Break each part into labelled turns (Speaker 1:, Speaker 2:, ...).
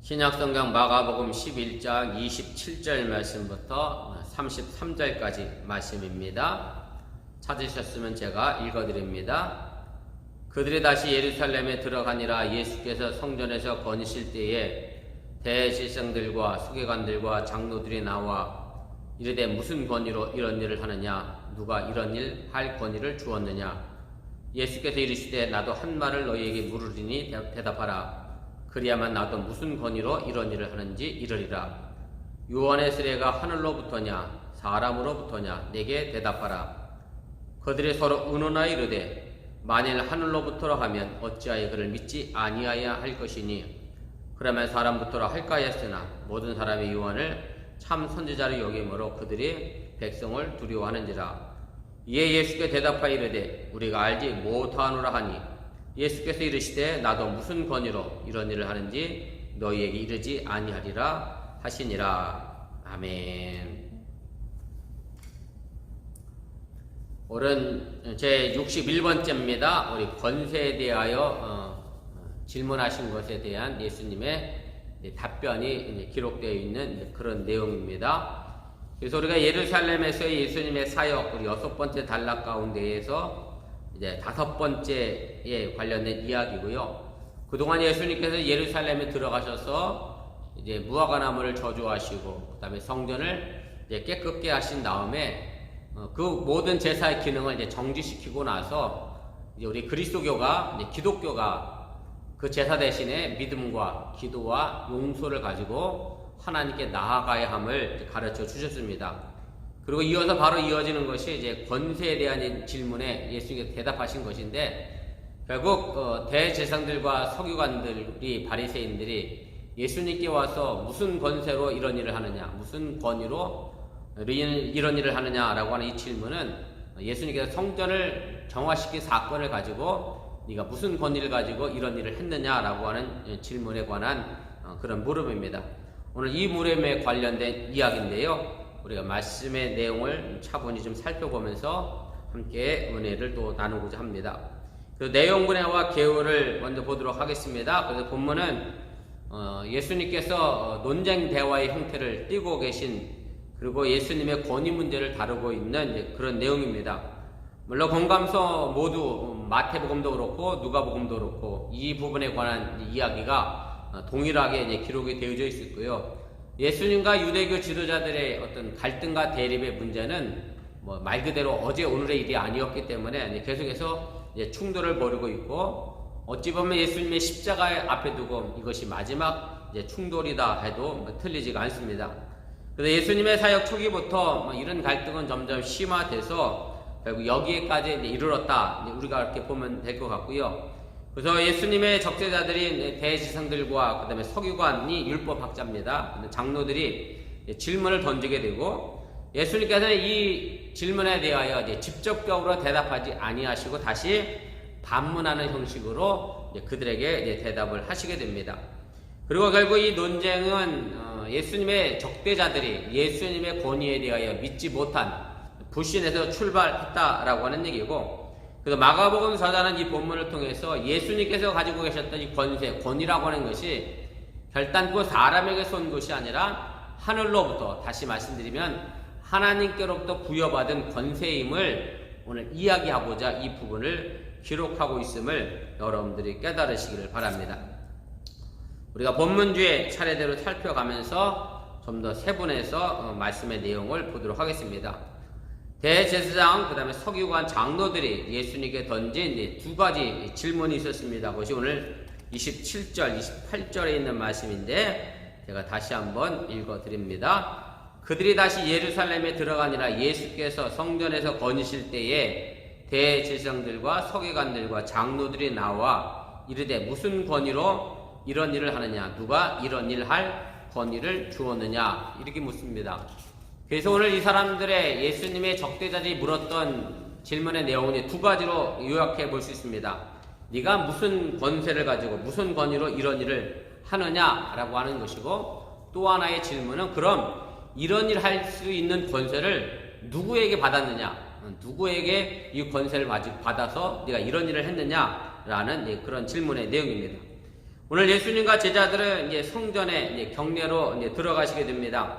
Speaker 1: 신약성경 마가복음 11장 27절 말씀부터 33절까지 말씀입니다. 찾으셨으면 제가 읽어드립니다. 그들이 다시 예루살렘에 들어가니라. 예수께서 성전에서 거니실 때에 대제사장들과 서기관들과 장로들이 나와 이르되 무슨 권위로 이런 일을 하느냐? 누가 이런 일 할 권위를 주었느냐? 예수께서 이르시되 나도 한 말을 너희에게 물으리니 대답하라. 그리야만 나도 무슨 권위로 이런 일을 하는지 이르리라. 요한의 세례가 하늘로부터냐 사람으로부터냐? 내게 대답하라. 그들이 서로 의논하여 이르되 만일 하늘로부터라 하면 어찌하여 그를 믿지 아니하야 할 것이니 그러면 사람부터라 할까 하였으나 모든 사람이 요한을 참 선지자로 여김으로 그들이 백성을 두려워하는지라. 이에 예수께 대답하여 이르되 우리가 알지 못하노라 하니 예수께서 이르시되 나도 무슨 권위로 이런 일을 하는지 너희에게 이르지 아니하리라 하시니라. 아멘. 오늘 제 61번째입니다. 우리 권세에 대하여 질문하신 것에 대한 예수님의 답변이 기록되어 있는 그런 내용입니다. 그래서 우리가 예루살렘에서의 예수님의 사역 우리 6번째 단락 가운데에서 이제 5번째에 관련된 이야기고요. 그동안 예수님께서 예루살렘에 들어가셔서 이제 무화과나무를 저주하시고 그다음에 성전을 이제 깨끗게 하신 다음에 그 모든 제사의 기능을 이제 정지시키고 나서 이제 우리 그리스도교가 이제 기독교가 그 제사 대신에 믿음과 기도와 용서를 가지고 하나님께 나아가야 함을 가르쳐 주셨습니다. 그리고 이어서 바로 이어지는 것이 이제 권세에 대한 질문에 예수님께서 대답하신 것인데 결국 대제사장들과 서기관들이 바리새인들이 예수님께 와서 무슨 권세로 이런 일을 하느냐, 무슨 권위로 이런 일을 하느냐라고 하는 이 질문은 예수님께서 성전을 정화시킨 사건을 가지고 네가 무슨 권위를 가지고 이런 일을 했느냐라고 하는 질문에 관한 그런 물음입니다. 오늘 이 물음에 관련된 이야기인데요. 우리가 말씀의 내용을 차분히 좀 살펴보면서 함께 은혜를 또 나누고자 합니다. 그 내용분해와 개요를 먼저 보도록 하겠습니다. 그래서 본문은 예수님께서 논쟁 대화의 형태를 띠고 계신 그리고 예수님의 권위 문제를 다루고 있는 그런 내용입니다. 물론 공감서 모두 마태복음도 그렇고 누가복음도 그렇고 이 부분에 관한 이야기가 동일하게 기록이 되어져 있었고요. 예수님과 유대교 지도자들의 어떤 갈등과 대립의 문제는 말 그대로 어제 오늘의 일이 아니었기 때문에 계속해서 충돌을 벌이고 있고 어찌 보면 예수님의 십자가 앞에 두고 이것이 마지막 충돌이다 해도 틀리지가 않습니다. 그래서 예수님의 사역 초기부터 이런 갈등은 점점 심화돼서 결국 여기에까지 이르렀다. 우리가 이렇게 보면 될 것 같고요. 그래서 예수님의 적대자들인 대제사장들과 그 다음에 서기관이 율법학자입니다. 장로들이 질문을 던지게 되고 예수님께서는 이 질문에 대하여 이제 직접적으로 대답하지 아니하시고 다시 반문하는 형식으로 그들에게 대답을 하시게 됩니다. 그리고 결국 이 논쟁은 예수님의 적대자들이 예수님의 권위에 대하여 믿지 못한 불신에서 출발했다라고 하는 얘기고 그래서 마가복음 저자는 이 본문을 통해서 예수님께서 가지고 계셨던 이 권위라고 하는 것이 결단코 사람에게서 온 것이 아니라 하늘로부터 다시 말씀드리면 하나님께로부터 부여받은 권세임을 오늘 이야기하고자 이 부분을 기록하고 있음을 여러분들이 깨달으시기를 바랍니다. 우리가 본문 뒤에 차례대로 살펴가면서 좀 더 세분해서 말씀의 내용을 보도록 하겠습니다. 대제사장 그 다음에 서기관 장로들이 예수님께 던진 두 가지 질문이 있었습니다. 그것이 오늘 27절 28절에 있는 말씀인데 제가 다시 한번 읽어드립니다. 그들이 다시 예루살렘에 들어가니라. 예수께서 성전에서 거니실 때에 대제사장들과 서기관들과 장로들이 나와 이르되 무슨 권위로 이런 일을 하느냐, 누가 이런 일 할 권위를 주었느냐 이렇게 묻습니다. 그래서 오늘 이 사람들의 예수님의 적대자들이 물었던 질문의 내용은 두 가지로 요약해 볼 수 있습니다. 네가 무슨 권세를 가지고 무슨 권위로 이런 일을 하느냐라고 하는 것이고 또 하나의 질문은 그럼 이런 일 할 수 있는 권세를 누구에게 받았느냐, 누구에게 이 권세를 받아서 네가 이런 일을 했느냐라는 그런 질문의 내용입니다. 오늘 예수님과 제자들은 이제 성전에 이제 경례로 이제 들어가시게 됩니다.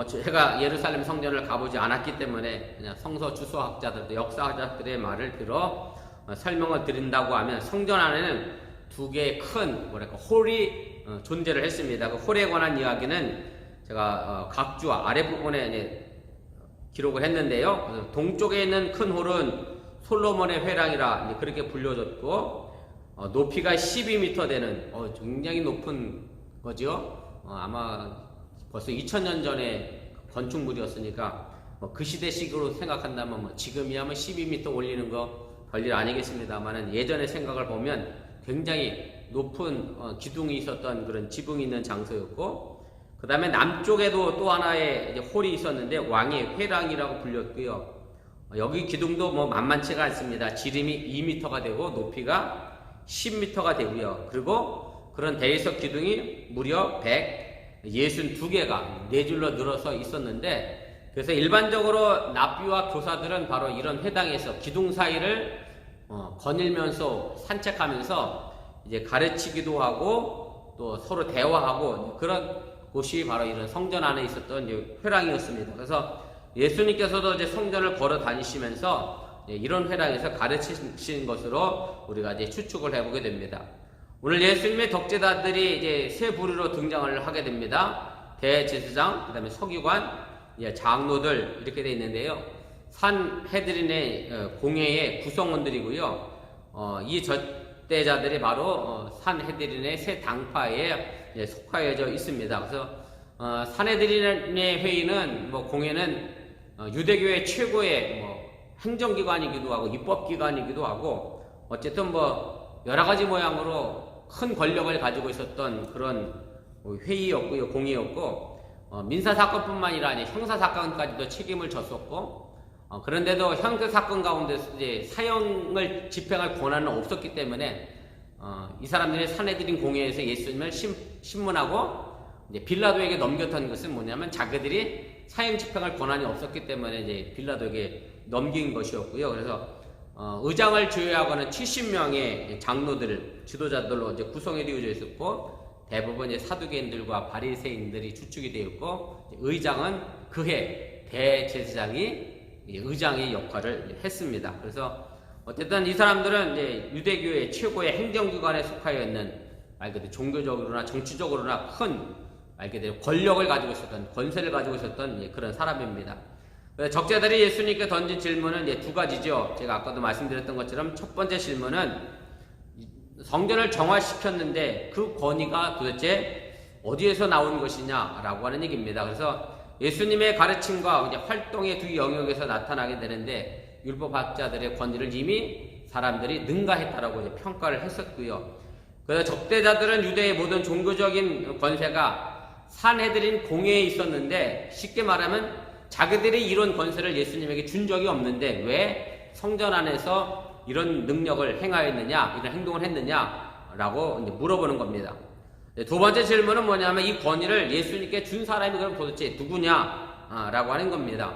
Speaker 1: 제가 예루살렘 성전을 가보지 않았기 때문에 그냥 성서 주소학자들, 역사학자들의 말을 들어 설명을 드린다고 하면 성전 안에는 두 개의 큰 홀이 존재를 했습니다. 그 홀에 관한 이야기는 제가 각주 아랫부분에 이제 기록을 했는데요. 그래서 동쪽에 있는 큰 홀은 솔로몬의 회랑이라 이제 그렇게 불려졌고, 높이가 12m 되는 굉장히 높은 거죠. 아마 벌써 2000년 전에 건축물이었으니까 그 시대식으로 생각한다면 지금이야 12m 올리는 거 별일 아니겠습니다만은, 예전의 생각을 보면 굉장히 높은 기둥이 있었던 그런 지붕이 있는 장소였고, 그 다음에 남쪽에도 또 하나의 이제 홀이 있었는데 왕의 회랑이라고 불렸고요. 여기 기둥도 만만치가 않습니다. 지름이 2m가 되고 높이가 10m가 되고요. 그리고 그런 대리석 기둥이 무려 162개가 네 줄로 늘어서 있었는데, 그래서 일반적으로 납비와 교사들은 바로 이런 회당에서 기둥 사이를 거닐면서 산책하면서 이제 가르치기도 하고 또 서로 대화하고 그런 곳이 바로 이런 성전 안에 있었던 회랑이었습니다. 그래서 예수님께서도 이제 성전을 걸어 다니시면서 이런 회당에서 가르치신 것으로 우리가 이제 추측을 해보게 됩니다. 오늘 예수님의 덕제자들이 이제 세 부류로 등장을 하게 됩니다. 대제사장, 그 다음에 서기관, 장로들 이렇게 되어 있는데요. 산헤드린의 공회의 구성원들이고요. 이 젖대자들이 바로 산헤드린의 세 당파에 속하여져 있습니다. 그래서 산헤드린의 회의는 공회는 유대교의 최고의 행정기관이기도 하고 입법기관이기도 하고, 어쨌든 여러 가지 모양으로 큰 권력을 가지고 있었던 그런 회의였고요, 공의였고, 민사사건뿐만 아니라 형사사건까지도 책임을 졌었고, 그런데도 형사사건 가운데서 이제 사형을 집행할 권한은 없었기 때문에 이 사람들이 산헤드린 공회에서 예수님을 신문하고 이제 빌라도에게 넘겼던 것은 뭐냐면, 자기들이 사형 집행할 권한이 없었기 때문에 이제 빌라도에게 넘긴 것이었고요. 그래서 의장을 제외하고는 70명의 장로들, 지도자들로 이제 구성이 되어져 있었고, 대부분 이제 사두개인들과 바리새인들이 주축이 되었고, 의장은 그해 대제사장이 의장의 역할을 했습니다. 그래서 어쨌든 이 사람들은 이제 유대교의 최고의 행정기관에 속하여 있는 말 그대로 종교적으로나 정치적으로나 큰 말 그대로 권력을 가지고 있었던, 권세를 가지고 있었던 그런 사람입니다. 적자들이 예수님께 던진 질문은 이제 두 가지죠. 제가 아까도 말씀드렸던 것처럼 첫 번째 질문은 성전을 정화시켰는데 그 권위가 도대체 어디에서 나온 것이냐라고 하는 얘기입니다. 그래서 예수님의 가르침과 이제 활동의 두 영역에서 나타나게 되는데, 율법학자들의 권위를 이미 사람들이 능가했다라고 이제 평가를 했었고요. 그래서 적대자들은 유대의 모든 종교적인 권세가 산헤드린 공회에 있었는데, 쉽게 말하면 자기들이 이런 권세를 예수님에게 준 적이 없는데 왜 성전 안에서 이런 능력을 행하였느냐, 이런 행동을 했느냐라고 이제 물어보는 겁니다. 두 번째 질문은 뭐냐면, 이 권위를 예수님께 준 사람이 그럼 도대체 누구냐라고 하는 겁니다.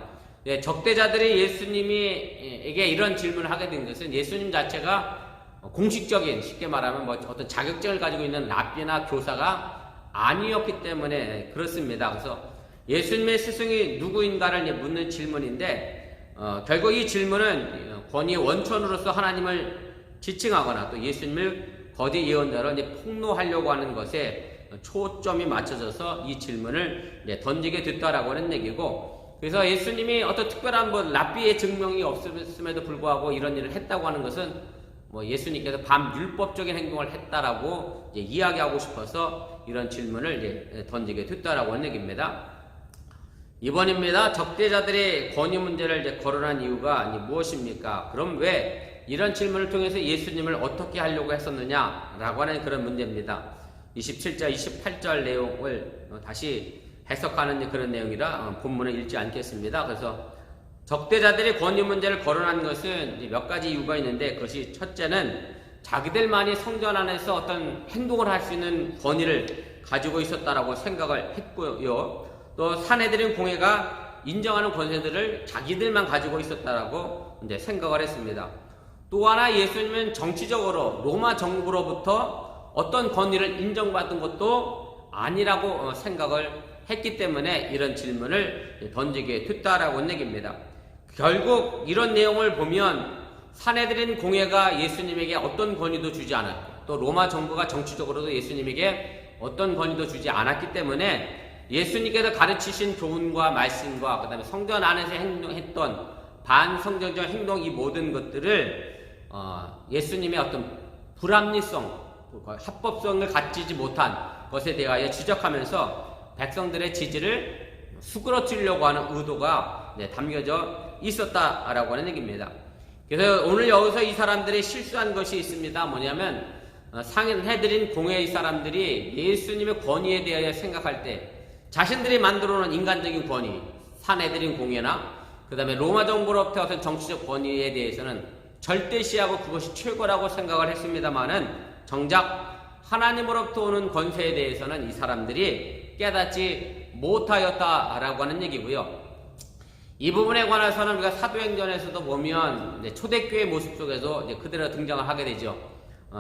Speaker 1: 적대자들이 예수님에게 이런 질문을 하게 된 것은 예수님 자체가 공식적인, 쉽게 말하면 어떤 자격증을 가지고 있는 랍비나 교사가 아니었기 때문에 그렇습니다. 그래서 예수님의 스승이 누구인가를 묻는 질문인데, 결국 이 질문은 권위의 원천으로서 하나님을 지칭하거나 또 예수님을 거짓 예언자로 폭로하려고 하는 것에 초점이 맞춰져서 이 질문을 던지게 됐다라고 하는 얘기고, 그래서 예수님이 어떤 특별한 랍비의 증명이 없음에도 불구하고 이런 일을 했다고 하는 것은 예수님께서 반율법적인 행동을 했다라고 이야기하고 싶어서 이런 질문을 던지게 됐다라고 하는 얘기입니다. 2번입니다. 적대자들의 권위 문제를 거론한 이유가 무엇입니까? 그럼 왜 이런 질문을 통해서 예수님을 어떻게 하려고 했었느냐라고 하는 그런 문제입니다. 27절, 28절 내용을 다시 해석하는 그런 내용이라 본문을 읽지 않겠습니다. 그래서 적대자들의 권위 문제를 거론한 것은 몇 가지 이유가 있는데, 그것이 첫째는 자기들만이 성전 안에서 어떤 행동을 할 수 있는 권위를 가지고 있었다라고 생각을 했고요. 또 산헤드린 공회가 인정하는 권세들을 자기들만 가지고 있었다라고 생각을 했습니다. 또 하나, 예수님은 정치적으로 로마 정부로부터 어떤 권위를 인정받은 것도 아니라고 생각을 했기 때문에 이런 질문을 던지게 됐다라고 하는 얘기입니다. 결국 이런 내용을 보면 사내들인 공회가 예수님에게 어떤 권위도 주지 않았고 또 로마 정부가 정치적으로도 예수님에게 어떤 권위도 주지 않았기 때문에 예수님께서 가르치신 교훈과 말씀과 그 다음에 성전 안에서 행동했던 반성전적 행동 이 모든 것들을 예수님의 어떤 불합리성, 합법성을 갖추지 못한 것에 대하여 지적하면서 백성들의 지지를 수그러뜨리려고 하는 의도가 담겨져 있었다라고 하는 얘기입니다. 그래서 오늘 여기서 이 사람들이 실수한 것이 있습니다. 뭐냐면 상해드린 공회의 사람들이 예수님의 권위에 대하여 생각할 때 자신들이 만들어 놓은 인간적인 권위, 산해드린 공회나 그 다음에 로마 정부로부터 어떤 정치적 권위에 대해서는 절대시하고 그것이 최고라고 생각을 했습니다만은 정작 하나님으로부터 오는 권세에 대해서는 이 사람들이 깨닫지 못하였다라고 하는 얘기고요. 이 부분에 관해서는 우리가 사도행전에서도 보면 초대교회 모습 속에서 그대로 등장을 하게 되죠.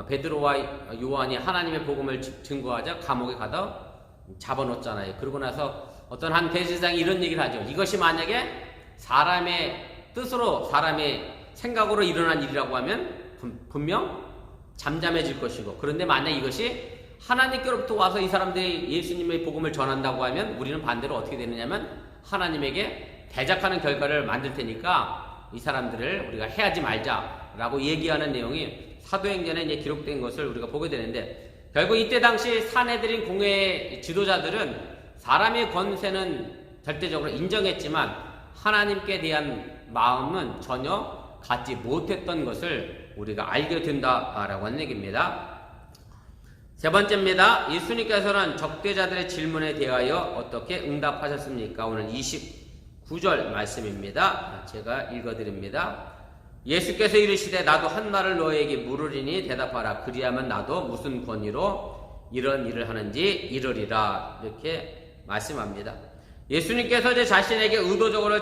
Speaker 1: 베드로와 요한이 하나님의 복음을 증거하자 감옥에 가다 잡아놓잖아요. 그러고 나서 어떤 한 대제사장이 이런 얘기를 하죠. 이것이 만약에 사람의 뜻으로 사람의 생각으로 일어난 일이라고 하면 분명 잠잠해질 것이고, 그런데 만약 이것이 하나님께로부터 와서 이 사람들이 예수님의 복음을 전한다고 하면 우리는 반대로 어떻게 되느냐면 하나님에게 대적하는 결과를 만들 테니까 이 사람들을 우리가 해하지 말자라고 얘기하는 내용이 사도행전에 이제 기록된 것을 우리가 보게 되는데, 결국 이때 당시 사내들인 공회의 지도자들은 사람의 권세는 절대적으로 인정했지만 하나님께 대한 마음은 전혀 갖지 못했던 것을 우리가 알게 된다라고 하는 얘기입니다. 세 번째입니다. 예수님께서는 적대자들의 질문에 대하여 어떻게 응답하셨습니까? 오늘 29절 말씀입니다. 제가 읽어드립니다. 예수께서 이르시되 나도 한 말을 너에게 물으리니 대답하라. 그리하면 나도 무슨 권위로 이런 일을 하는지 이르리라. 이렇게 말씀합니다. 예수님께서 이제 자신에게 의도적으로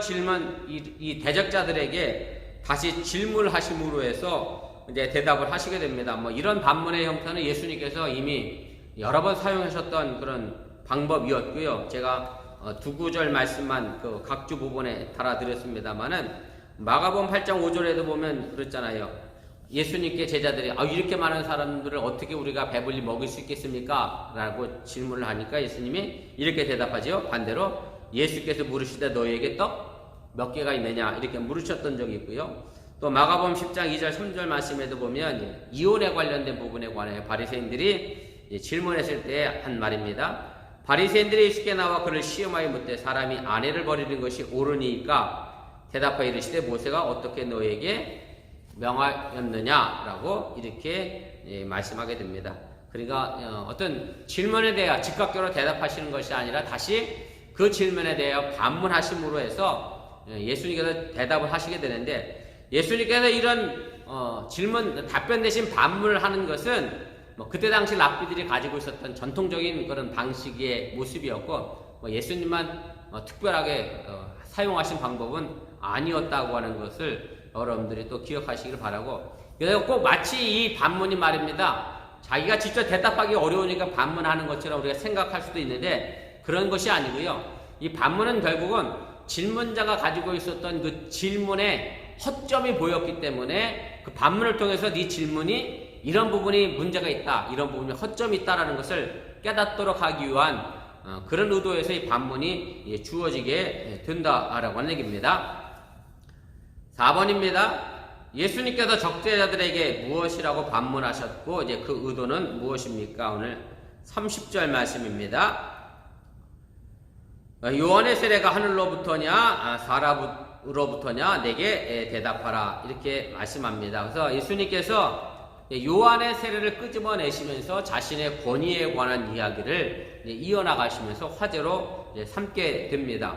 Speaker 1: 이 대적자들에게 다시 질문을 하심으로 해서 이제 대답을 하시게 됩니다. 뭐 이런 반문의 형태는 예수님께서 이미 여러 번 사용하셨던 그런 방법이었고요. 제가 두 구절 말씀만 그 각주 부분에 달아드렸습니다만은 마가복음 8장 5절에도 보면 그랬잖아요. 예수님께 제자들이 이렇게 많은 사람들을 어떻게 우리가 배불리 먹일 수 있겠습니까? 라고 질문을 하니까 예수님이 이렇게 대답하죠. 반대로 예수께서 물으시되 너희에게 떡 몇 개가 있느냐 이렇게 물으셨던 적이 있고요. 또 마가복음 10장 2절 3절 말씀에도 보면 이혼에 관련된 부분에 관해 바리새인들이 질문했을 때 한 말입니다. 바리새인들이 예수께 나와 그를 시험하여 묻되 사람이 아내를 버리는 것이 옳으니까 대답하여 이르시되 모세가 어떻게 너에게 명하였느냐라고 이렇게 말씀하게 됩니다. 그러니까 어떤 질문에 대해 즉각적으로 대답하시는 것이 아니라 다시 그 질문에 대해 반문하심으로 해서 예수님께서 대답을 하시게 되는데, 예수님께서 이런 질문 답변 대신 반문을 하는 것은 그때 당시 랍비들이 가지고 있었던 전통적인 그런 방식의 모습이었고 예수님만 특별하게 사용하신 방법은 아니었다고 하는 것을 여러분들이 또 기억하시길 바라고, 그래서 꼭 마치 이 반문이 말입니다. 자기가 직접 대답하기 어려우니까 반문하는 것처럼 우리가 생각할 수도 있는데 그런 것이 아니고요. 이 반문은 결국은 질문자가 가지고 있었던 그 질문에 허점이 보였기 때문에 그 반문을 통해서 네 질문이 이런 부분이 문제가 있다, 이런 부분이 허점이 있다라는 것을 깨닫도록 하기 위한 그런 의도에서 이 반문이 주어지게 된다라고 하는 얘기입니다. 4번입니다. 예수님께서 적대자들에게 무엇이라고 반문하셨고 이제 그 의도는 무엇입니까? 오늘 30절 말씀입니다. 요한의 세례가 하늘로부터냐 사람으로부터냐 내게 대답하라 이렇게 말씀합니다. 그래서 예수님께서 요한의 세례를 끄집어내시면서 자신의 권위에 관한 이야기를 이어나가시면서 화제로 삼게 됩니다.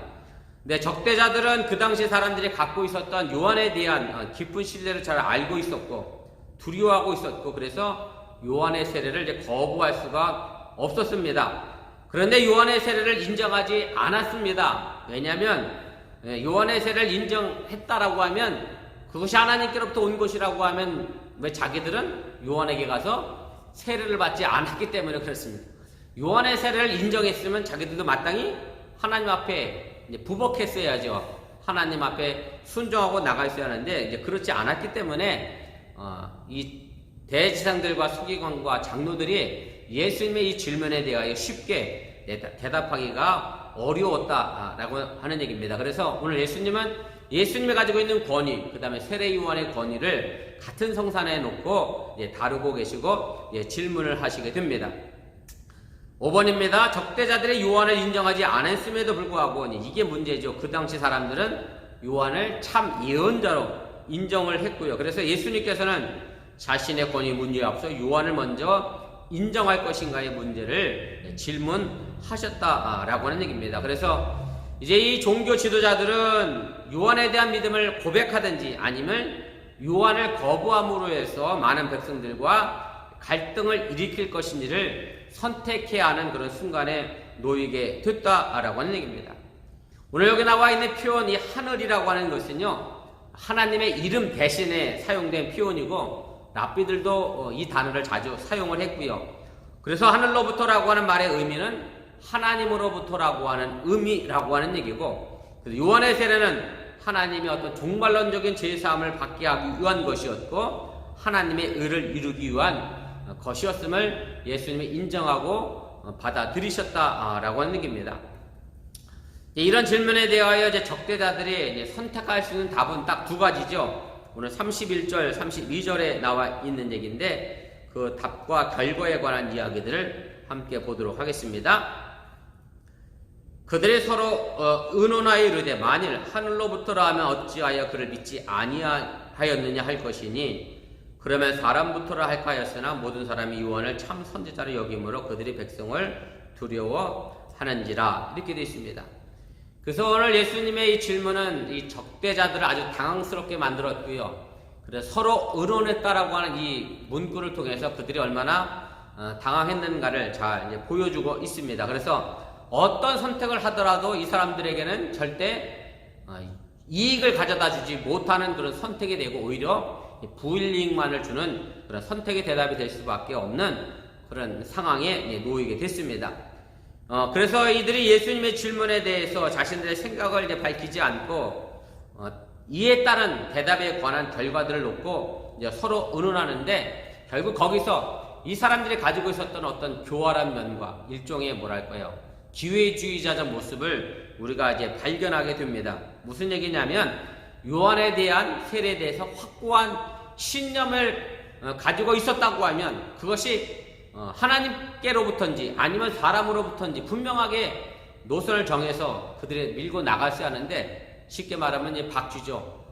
Speaker 1: 근데 적대자들은 그 당시 사람들이 갖고 있었던 요한에 대한 깊은 신뢰를 잘 알고 있었고 두려워하고 있었고, 그래서 요한의 세례를 이제 거부할 수가 없었습니다. 그런데 요한의 세례를 인정하지 않았습니다. 왜냐하면 요한의 세례를 인정했다라고 하면 그것이 하나님께로부터 온 것이라고 하면 왜 자기들은 요한에게 가서 세례를 받지 않았기 때문에 그렇습니다. 요한의 세례를 인정했으면 자기들도 마땅히 하나님 앞에 이제 부복했어야죠. 하나님 앞에 순종하고 나갔어야 하는데 이제 그렇지 않았기 때문에 이 대지상들과 서기관과 장로들이 예수님의 이 질문에 대하여 쉽게 대답하기가 어려웠다라고 하는 얘기입니다. 그래서 오늘 예수님이 가지고 있는 권위, 그 다음에 세례 요한의 권위를 같은 성산에 놓고 다루고 계시고 질문을 하시게 됩니다. 5번입니다. 적대자들이 요한을 인정하지 않았음에도 불구하고 이게 문제죠. 그 당시 사람들은 요한을 참 예언자로 인정을 했고요. 그래서 예수님께서는 자신의 권위 문제에 앞서 요한을 먼저 인정할 것인가의 문제를 질문하셨다라고 하는 얘기입니다. 그래서 이제 이 종교 지도자들은 요한에 대한 믿음을 고백하든지 아니면 요한을 거부함으로 해서 많은 백성들과 갈등을 일으킬 것인지를 선택해야 하는 그런 순간에 놓이게 됐다라고 하는 얘기입니다. 오늘 여기 나와 있는 표현, 이 하늘이라고 하는 것은요, 하나님의 이름 대신에 사용된 표현이고, 랍비들도 이 단어를 자주 사용을 했고요. 그래서 하늘로부터라고 하는 말의 의미는 하나님으로부터라고 하는 의미라고 하는 얘기고, 요한의 세례는 하나님의 어떤 종말론적인 죄사함을 받게 하기 위한 것이었고, 하나님의 의를 이루기 위한 것이었음을 예수님이 인정하고 받아들이셨다라고 하는 얘기입니다. 이런 질문에 대하여 이제 적대자들이 선택할 수 있는 답은 딱 두 가지죠. 오늘 31절, 32절에 나와 있는 얘기인데 그 답과 결과에 관한 이야기들을 함께 보도록 하겠습니다. 그들이 서로 의논하여 이르되 만일 하늘로부터라 하면 어찌하여 그를 믿지 아니하였느냐 할 것이니 그러면 사람부터라 할까 하였으나 모든 사람이 요한을 참 선지자로 여김으로 그들이 백성을 두려워하는지라 이렇게 되어 있습니다. 그래서 오늘 예수님의 이 질문은 이 적대자들을 아주 당황스럽게 만들었고요. 그래서 서로 의논했다라고 하는 이 문구를 통해서 그들이 얼마나 당황했는가를 잘 이제 보여주고 있습니다. 그래서 어떤 선택을 하더라도 이 사람들에게는 절대 이익을 가져다 주지 못하는 그런 선택이 되고 오히려 불이익만을 주는 그런 선택의 대답이 될 수밖에 없는 그런 상황에 놓이게 됐습니다. 그래서 이들이 예수님의 질문에 대해서 자신들의 생각을 이제 밝히지 않고 이에 따른 대답에 관한 결과들을 놓고 이제 서로 의논하는데 결국 거기서 이 사람들이 가지고 있었던 어떤 교활한 면과 일종의 뭐랄까요, 기회주의자적 모습을 우리가 이제 발견하게 됩니다. 무슨 얘기냐면 요한에 대한 세례에 대해서 확고한 신념을 가지고 있었다고 하면 그것이 하나님께로부터인지 아니면 사람으로부터인지 분명하게 노선을 정해서 그들이 밀고 나갔어야 하는데 쉽게 말하면 이제 박쥐죠.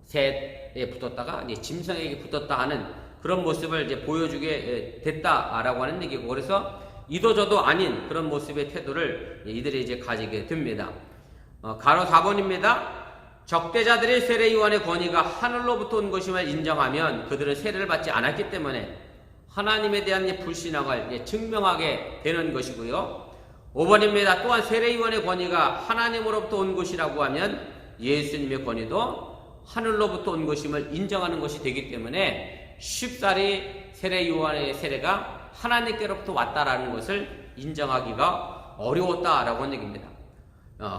Speaker 1: 새에 붙었다가 이제 짐승에게 붙었다 하는 그런 모습을 이제 보여주게 됐다라고 하는 얘기고, 그래서 이도저도 아닌 그런 모습의 태도를 이들이 이제 가지게 됩니다. 가로 4번입니다. 적대자들이 세례 요한의 권위가 하늘로부터 온 것임을 인정하면 그들은 세례를 받지 않았기 때문에 하나님에 대한 불신앙을 증명하게 되는 것이고요. 5번입니다. 또한 세례 요한의 권위가 하나님으로부터 온 것이라고 하면 예수님의 권위도 하늘로부터 온 것임을 인정하는 것이 되기 때문에 쉽사리 세례 요한의 세례가 하나님께로부터 왔다라는 것을 인정하기가 어려웠다라고 하는 얘기입니다.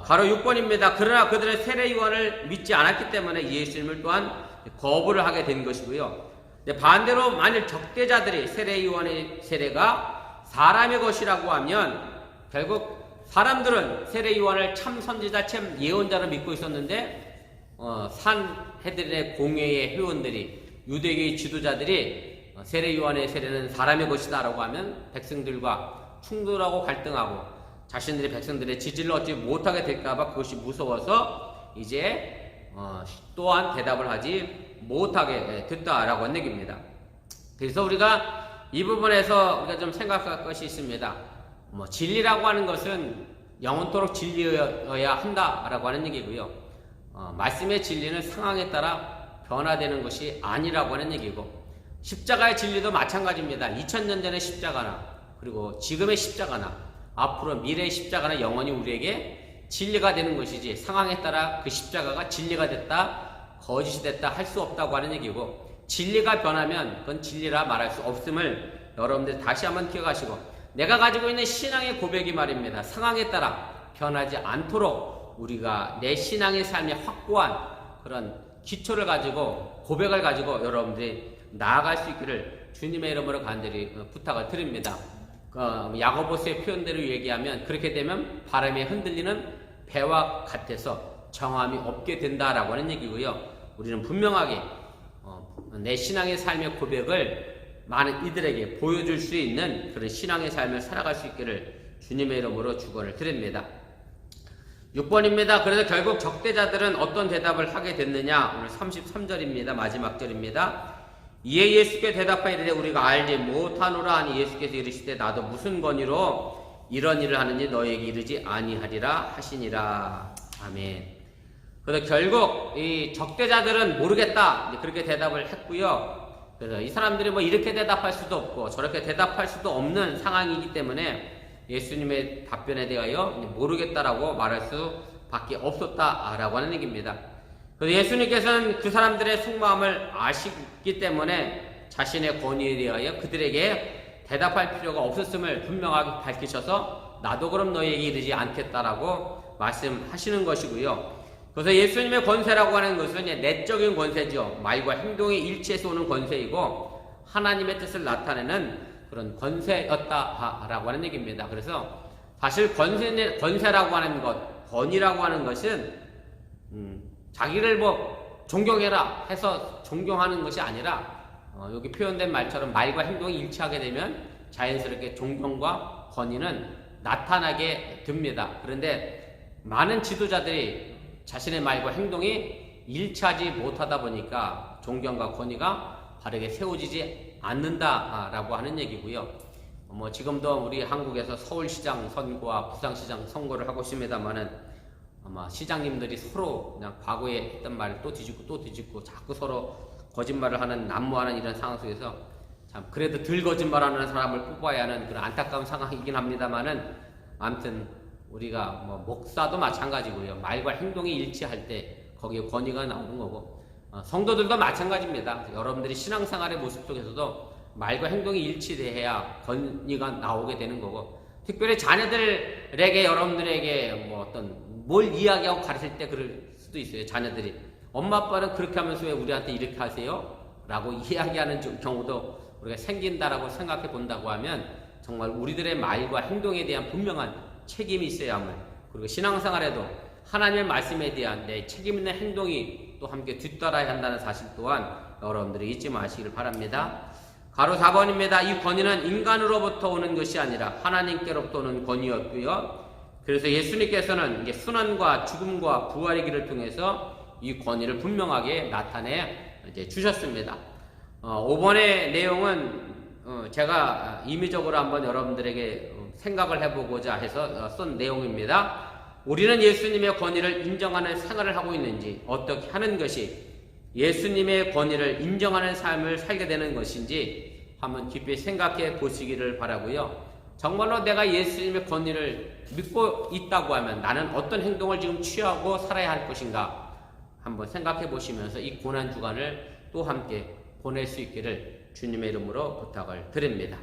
Speaker 1: 가로 6번입니다. 그러나 그들은 세례 요한을 믿지 않았기 때문에 예수님을 또한 거부를 하게 된 것이고요. 반대로 만일 적대자들이 세례 요한의 세례가 사람의 것이라고 하면 결국 사람들은 세례 요한을 참 선지자, 참 예언자로 믿고 있었는데 산헤드린의 공회의 회원들이, 유대계의 지도자들이 세례 요한의 세례는 사람의 것이다 라고 하면 백성들과 충돌하고 갈등하고 자신들의 백성들의 지지를 얻지 못하게 될까봐 그것이 무서워서 이제 또한 대답을 하지 못하게 됐다라고 하는 얘기입니다. 그래서 우리가 이 부분에서 우리가 좀 생각할 것이 있습니다. 진리라고 하는 것은 영원토록 진리여야 한다라고 하는 얘기고요. 말씀의 진리는 상황에 따라 변화되는 것이 아니라고 하는 얘기고, 십자가의 진리도 마찬가지입니다. 2000년 전의 십자가나 그리고 지금의 십자가나 앞으로 미래의 십자가나 영원히 우리에게 진리가 되는 것이지 상황에 따라 그 십자가가 진리가 됐다 거짓이 됐다 할 수 없다고 하는 얘기고, 진리가 변하면 그건 진리라 말할 수 없음을 여러분들이 다시 한번 기억하시고, 내가 가지고 있는 신앙의 고백이 말입니다. 상황에 따라 변하지 않도록 우리가 내 신앙의 삶에 확고한 그런 기초를 가지고, 고백을 가지고 여러분들이 나아갈 수 있기를 주님의 이름으로 간절히 부탁을 드립니다. 야고보서의 표현대로 얘기하면, 그렇게 되면 바람에 흔들리는 배와 같아서 정함이 없게 된다라고 하는 얘기고요. 우리는 분명하게 내 신앙의 삶의 고백을 많은 이들에게 보여줄 수 있는 그런 신앙의 삶을 살아갈 수 있기를 주님의 이름으로 축원을 드립니다. 6번입니다. 그래서 결국 적대자들은 어떤 대답을 하게 됐느냐? 오늘 33절입니다. 마지막 절입니다. 이에 예수께 대답하여 이르되 우리가 알지 못하노라 하니 예수께서 이르시되 나도 무슨 권위로 이런 일을 하는지 너에게 이르지 아니하리라 하시니라. 아멘. 그래서 결국 이 적대자들은 모르겠다 그렇게 대답을 했고요. 그래서 이 사람들이 뭐 이렇게 대답할 수도 없고 저렇게 대답할 수도 없는 상황이기 때문에 예수님의 답변에 대하여 모르겠다라고 말할 수밖에 없었다라고 하는 얘기입니다. 그래서 예수님께서는 그 사람들의 속마음을 아시기 때문에 자신의 권위에 대하여 그들에게 대답할 필요가 없었음을 분명하게 밝히셔서 나도 그럼 너희에게 이르지 않겠다라고 말씀하시는 것이고요. 그래서 예수님의 권세라고 하는 것은 내적인 권세죠. 말과 행동이 일치해서 오는 권세이고 하나님의 뜻을 나타내는 그런 권세였다라고 하는 얘기입니다. 그래서 사실 권세라고 하는 것, 권위라고 하는 것은 자기를 뭐 존경해라 해서 존경하는 것이 아니라 여기 표현된 말처럼 말과 행동이 일치하게 되면 자연스럽게 존경과 권위는 나타나게 됩니다. 그런데 많은 지도자들이 자신의 말과 행동이 일치하지 못하다 보니까 존경과 권위가 바르게 세워지지 않는다라고 하는 얘기고요. 뭐 지금도 우리 한국에서 서울시장 선거와 부산시장 선거를 하고 있습니다만은 아마 시장님들이 서로 그냥 과거에 했던 말을 또 뒤집고 자꾸 서로 거짓말을 하는 난무하는 이런 상황 속에서 참 그래도 덜 거짓말하는 사람을 뽑아야 하는 그런 안타까운 상황이긴 합니다만은 아무튼 우리가 뭐 목사도 마찬가지고요. 말과 행동이 일치할 때 거기에 권위가 나오는 거고 성도들도 마찬가지입니다. 여러분들이 신앙생활의 모습 속에서도 말과 행동이 일치돼야 권위가 나오게 되는 거고 특별히 자녀들에게 여러분들에게 뭐 어떤 뭘 이야기하고 가르칠 때 그럴 수도 있어요. 자녀들이 엄마 아빠는 그렇게 하면서 왜 우리한테 이렇게 하세요? 라고 이야기하는 경우도 우리가 생긴다라고 생각해 본다고 하면 정말 우리들의 말과 행동에 대한 분명한 책임이 있어야 함을, 그리고 신앙생활에도 하나님의 말씀에 대한 내 책임 있는 행동이 또 함께 뒤따라야 한다는 사실 또한 여러분들이 잊지 마시길 바랍니다. 가로 4번입니다. 이 권위는 인간으로부터 오는 것이 아니라 하나님께로부터 오는 권위였고요. 그래서 예수님께서는 이제 순환과 죽음과 부활의 길을 통해서 이 권위를 분명하게 나타내 이제 주셨습니다. 5번의 내용은 제가 임의적으로 한번 여러분들에게 생각을 해보고자 해서 쓴 내용입니다. 우리는 예수님의 권위를 인정하는 생활을 하고 있는지, 어떻게 하는 것이 예수님의 권위를 인정하는 삶을 살게 되는 것인지 한번 깊이 생각해 보시기를 바라고요. 정말로 내가 예수님의 권위를 믿고 있다고 하면 나는 어떤 행동을 지금 취하고 살아야 할 것인가 한번 생각해 보시면서 이 고난 주간을 또 함께 보낼 수 있기를 주님의 이름으로 부탁을 드립니다.